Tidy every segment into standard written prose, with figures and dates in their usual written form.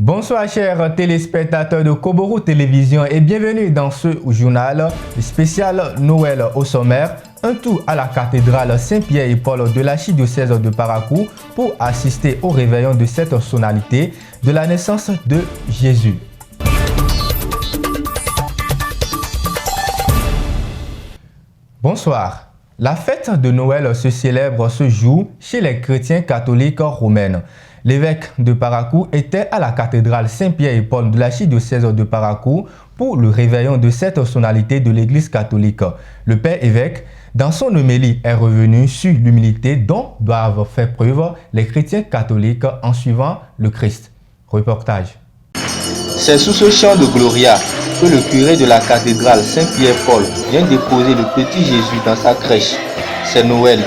Bonsoir chers téléspectateurs de Koboru Télévision et bienvenue dans ce journal spécial Noël au sommaire. Un tour à la cathédrale Saint-Pierre et Paul de l'archidiocèse de Parakou pour assister au réveillon de cette sonalité de la naissance de Jésus. Bonsoir. La fête de Noël se célèbre ce jour chez les chrétiens catholiques roumains. L'évêque de Parakou était à la cathédrale Saint-Pierre et Paul de l'archidiocèse de Parakou pour le réveillon de cette sonalité de l'église catholique. Le père évêque, dans son homélie, est revenu sur l'humilité dont doivent faire preuve les chrétiens catholiques en suivant le Christ. Reportage. C'est sous ce chant de Gloria que le curé de la cathédrale Saint-Pierre-Paul vient déposer le petit Jésus dans sa crèche. C'est Noël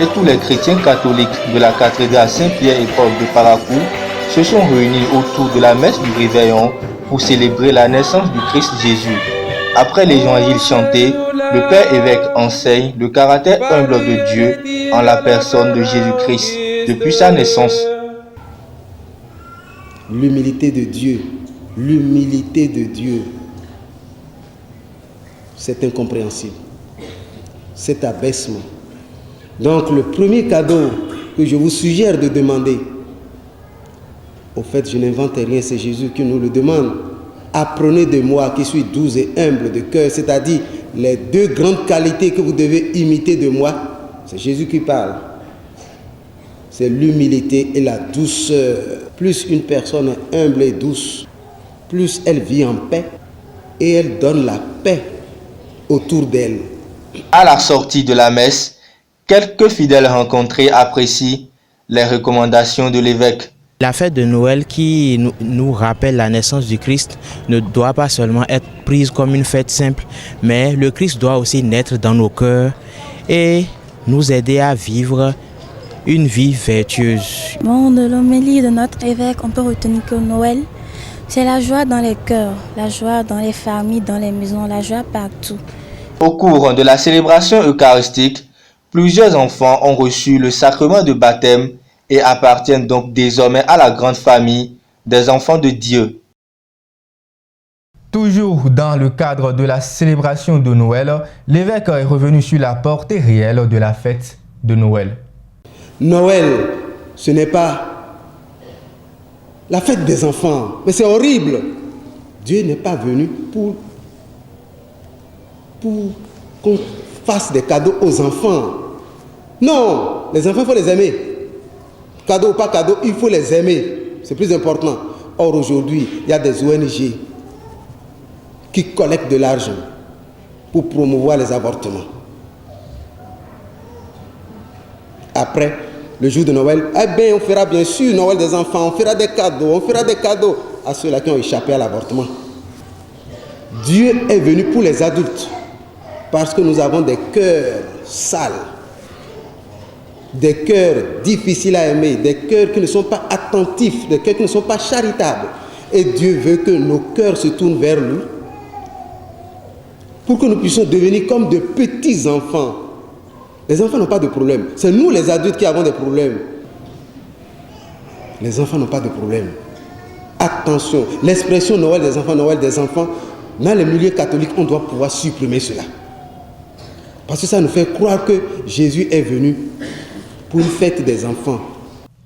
et tous les chrétiens catholiques de la cathédrale Saint-Pierre et Paul de Parakou se sont réunis autour de la messe du réveillon pour célébrer la naissance du Christ Jésus. Après l'évangile chanté, le père évêque enseigne le caractère humble de Dieu en la personne de Jésus-Christ depuis sa naissance. L'humilité de Dieu, c'est incompréhensible, cet abaissement. Donc le premier cadeau que je vous suggère de demander, au fait je n'invente rien, c'est Jésus qui nous le demande. Apprenez de moi qui suis doux et humble de cœur, c'est-à-dire les deux grandes qualités que vous devez imiter de moi, c'est Jésus qui parle. C'est l'humilité et la douceur. Plus une personne est humble et douce, plus elle vit en paix et elle donne la paix autour d'elle. À la sortie de la messe, quelques fidèles rencontrés apprécient les recommandations de l'évêque. La fête de Noël qui nous rappelle la naissance du Christ ne doit pas seulement être prise comme une fête simple, mais le Christ doit aussi naître dans nos cœurs et nous aider à vivre une vie vertueuse. Bon, de l'homélie de notre évêque, on peut retenir que Noël, c'est la joie dans les cœurs, la joie dans les familles, dans les maisons, la joie partout. Au cours de la célébration eucharistique, plusieurs enfants ont reçu le sacrement de baptême et appartiennent donc désormais à la grande famille des enfants de Dieu. Toujours dans le cadre de la célébration de Noël, l'évêque est revenu sur la portée réelle de la fête de Noël. Noël, ce n'est pas la fête des enfants, mais c'est horrible. Dieu n'est pas venu pour qu'on fasse des cadeaux aux enfants. Non, les enfants, il faut les aimer. Cadeau ou pas cadeau, il faut les aimer. C'est plus important. Or, aujourd'hui, il y a des ONG qui collectent de l'argent pour promouvoir les avortements. Après, le jour de Noël, eh bien, on fera bien sûr Noël des enfants, on fera des cadeaux à ceux-là qui ont échappé à l'avortement. Dieu est venu pour les adultes parce que nous avons des cœurs sales, des cœurs difficiles à aimer, des cœurs qui ne sont pas attentifs, des cœurs qui ne sont pas charitables. Et Dieu veut que nos cœurs se tournent vers lui pour que nous puissions devenir comme de petits enfants. Les enfants n'ont pas de problème. C'est nous les adultes qui avons des problèmes. Les enfants n'ont pas de problème. Attention, l'expression Noël des enfants, dans les milieux catholiques, on doit pouvoir supprimer cela. Parce que ça nous fait croire que Jésus est venu pour une fête des enfants.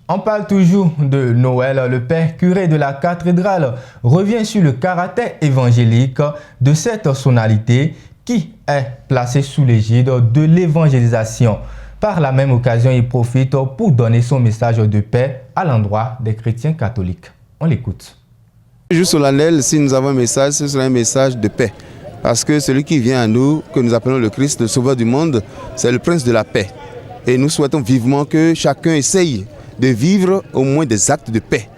On parle toujours de Noël. Le père curé de la cathédrale revient sur le caractère évangélique de cette sonalité qui est placée sous l'égide de l'évangélisation. Par la même occasion, il profite pour donner son message de paix à l'endroit des chrétiens catholiques. On l'écoute. Le jour solennel, si nous avons un message, ce sera un message de paix. Parce que celui qui vient à nous, que nous appelons le Christ, le Sauveur du monde, c'est le Prince de la paix. Et nous souhaitons vivement que chacun essaye de vivre au moins des actes de paix.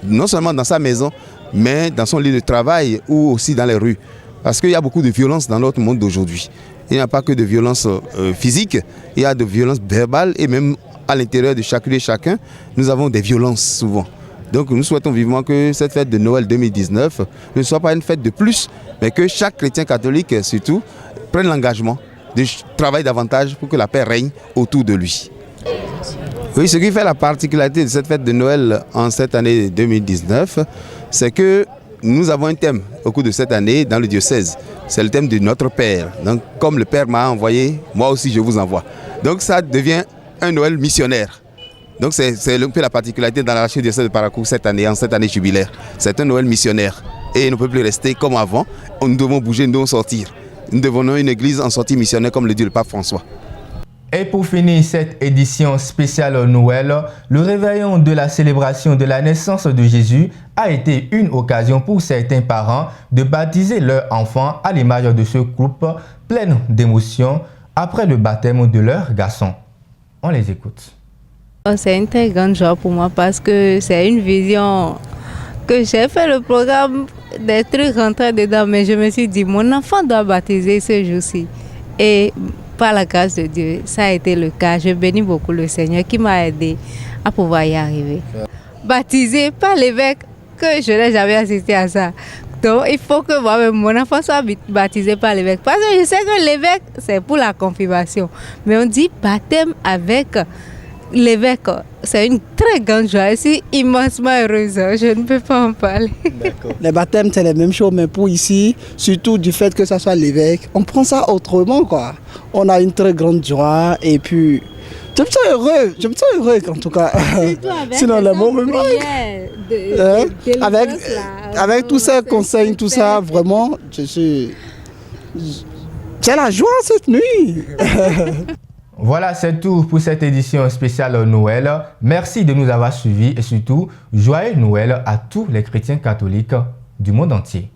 Non seulement dans sa maison, mais dans son lieu de travail ou aussi dans les rues. Parce qu'il y a beaucoup de violence dans notre monde d'aujourd'hui. Il n'y a pas que de violence physique, il y a de violence verbale et même à l'intérieur de chacun et chacun, nous avons des violences souvent. Donc nous souhaitons vivement que cette fête de Noël 2019 ne soit pas une fête de plus, mais que chaque chrétien catholique surtout prenne l'engagement de travailler davantage pour que la paix règne autour de lui. Oui, ce qui fait la particularité de cette fête de Noël en cette année 2019, c'est que nous avons un thème au cours de cette année dans le diocèse. C'est le thème de notre Père. Donc, comme le Père m'a envoyé, moi aussi je vous envoie. Donc, ça devient un Noël missionnaire. Donc, c'est un peu la particularité dans l'archidiocèse de Parakou cette année, en cette année jubilaire. C'est un Noël missionnaire. Et il ne peut plus rester comme avant. Nous devons bouger, nous devons sortir. Nous devenons une église en sortie missionnaire, comme le dit le pape François. Et pour finir cette édition spéciale Noël, le réveillon de la célébration de la naissance de Jésus a été une occasion pour certains parents de baptiser leur enfant à l'image de ce groupe plein d'émotions après le baptême de leur garçon. On les écoute. C'est une très grande joie pour moi parce que c'est une vision que j'ai fait le programme des trucs rentrés dedans, mais je me suis dit mon enfant doit baptiser ce jour-ci. Et par la grâce de Dieu, ça a été le cas. Je bénis beaucoup le Seigneur qui m'a aidé à pouvoir y arriver. Baptisé par l'évêque, que je n'ai jamais assisté à ça. Donc il faut que moi-même, mon enfant soit baptisé par l'évêque. Parce que je sais que l'évêque, c'est pour la confirmation. Mais on dit baptême avec l'évêque. C'est une très grande joie. Je suis immensement heureuse. Je ne peux pas en parler. Les baptêmes, c'est les mêmes choses, mais pour ici, surtout du fait que ça soit l'évêque, on prend ça autrement, quoi. On a une très grande joie et puis je me sens heureux en tout cas. Sinon, les mots me manquent. Avec tous ces conseils, tout ça, vraiment, c'est la joie cette nuit. Voilà, c'est tout pour cette édition spéciale Noël. Merci de nous avoir suivis et surtout, joyeux Noël à tous les chrétiens catholiques du monde entier.